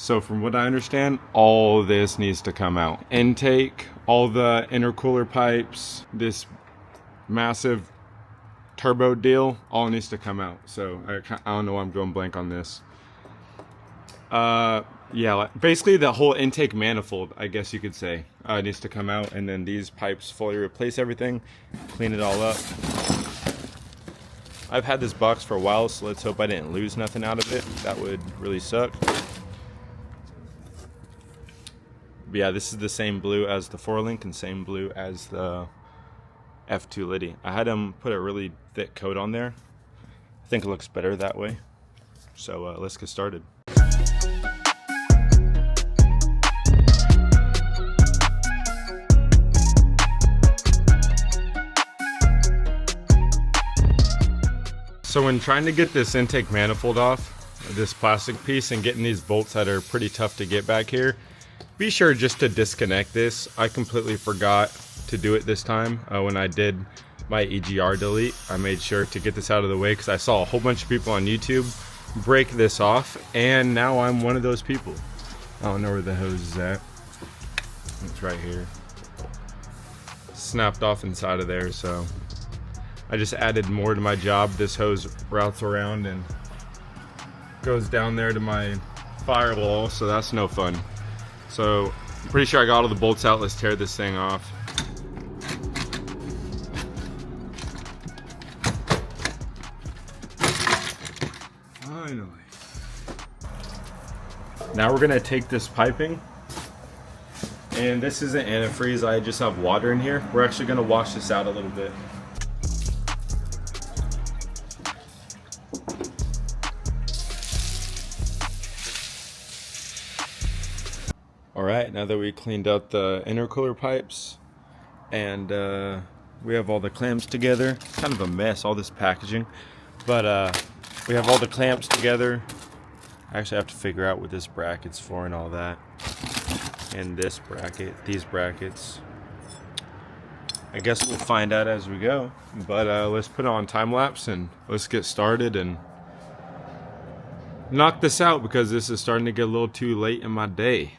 So from what I understand, all this needs to come out. Intake, all the intercooler pipes, this massive turbo deal, all needs to come out. So I don't know why I'm going blank on this. Yeah, basically the whole intake manifold, I guess you could say, needs to come out, and then these pipes fully replace everything, clean it all up. I've had this box for a while, so let's hope I didn't lose nothing out of it. That would really suck. But yeah, this is the same blue as the 4-link and same blue as the F2 Liddy. I had them put a really thick coat on there. I think it looks better that way. So let's get started. So when trying to get this intake manifold off, this plastic piece, and getting these bolts that are pretty tough to get back here, be sure just to disconnect this. I completely forgot to do it this time. When I did my EGR delete, I made sure to get this out of the way because I saw a whole bunch of people on YouTube break this off, and now I'm one of those people. I don't know where the hose is at. It's right here. Snapped off inside of there, so I just added more to my job. This hose routes around and goes down there to my firewall, so that's no fun. So I'm pretty sure I got all the bolts out. Let's tear this thing off. Finally. Now we're gonna take this piping, and this isn't antifreeze, I just have water in here. We're actually gonna wash this out a little bit. Alright, now that we cleaned out the intercooler pipes and we have all the clamps together, kind of a mess, all this packaging, but we have all the clamps together. I actually have to figure out what this bracket's for and all that, and this bracket, these brackets. I guess we'll find out as we go, but let's put it on time lapse and let's get started and knock this out, because this is starting to get a little too late in my day.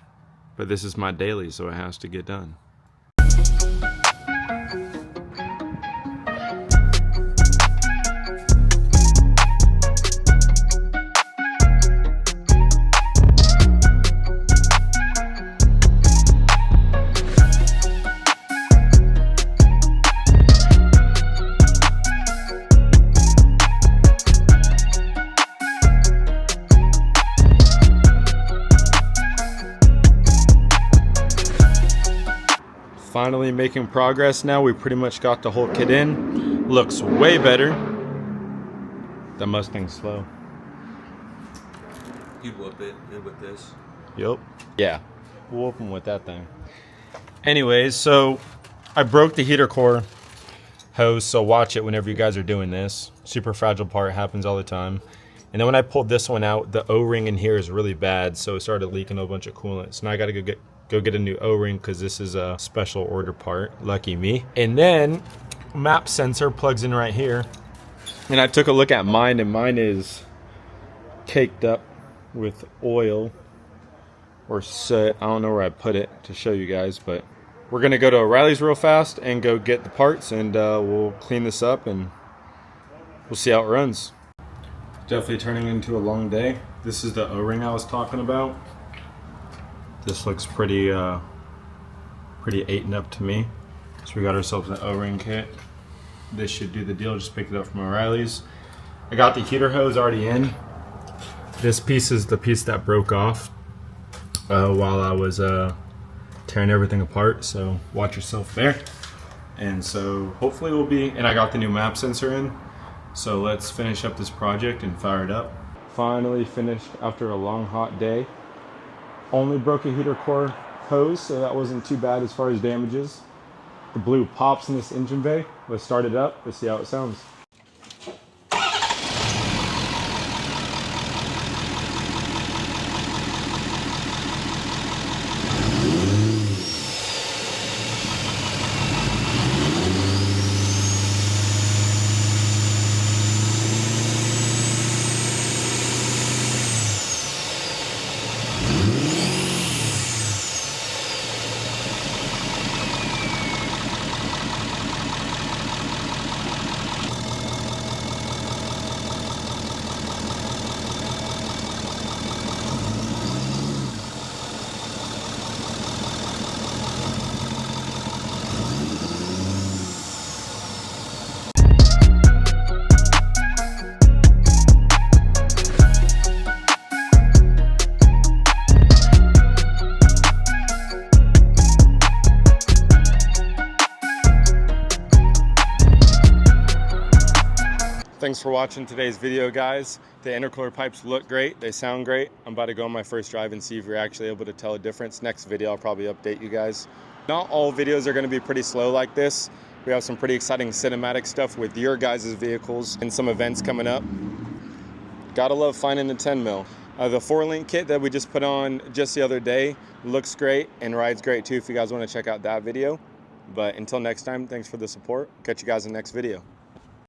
But this is my daily, so it has to get done. Finally making progress now. We pretty much got the whole kit in. Looks way better. The Mustang's slow. You'd whoop it with this. Yup. Yeah. We'll whoop them with that thing. Anyways, so I broke the heater core hose, so watch it whenever you guys are doing this. Super fragile part, happens all the time. And then when I pulled this one out, the O-ring in here is really bad, so it started leaking a bunch of coolant. So now I gotta go get a new O-ring, because this is a special order part. Lucky me. And then map sensor plugs in right here, and I took a look at mine, and mine is caked up with oil or soot. I don't know where I put it to show you guys, but we're gonna go to O'Reilly's real fast and go get the parts, and we'll clean this up and we'll see how it runs. Definitely turning into a long day. This is the O-ring I was talking about. This looks pretty eaten up to me. So we got ourselves an O-ring kit. This should do the deal. Just picked it up from O'Reilly's. I got the heater hose already in. This piece is the piece that broke off while I was tearing everything apart. So watch yourself there. And so hopefully we'll be, and I got the new map sensor in. So let's finish up this project and fire it up. Finally finished after a long hot day. Only broke a heater core hose, so that wasn't too bad as far as damages. The blue pops in this engine bay. Let's start it up. Let's see how it sounds. Thanks for watching today's video, guys. The intercooler pipes look great. They sound great. I'm about to go on my first drive and see if you're actually able to tell a difference. Next video, I'll probably update you guys. Not all videos are going to be pretty slow like this. We have some pretty exciting cinematic stuff with your guys' vehicles and some events coming up. Gotta love finding the 10 mil. The 4-link kit that we just put on just the other day looks great and rides great too if you guys want to check out that video. But until next time, thanks for the support. Catch you guys in the next video.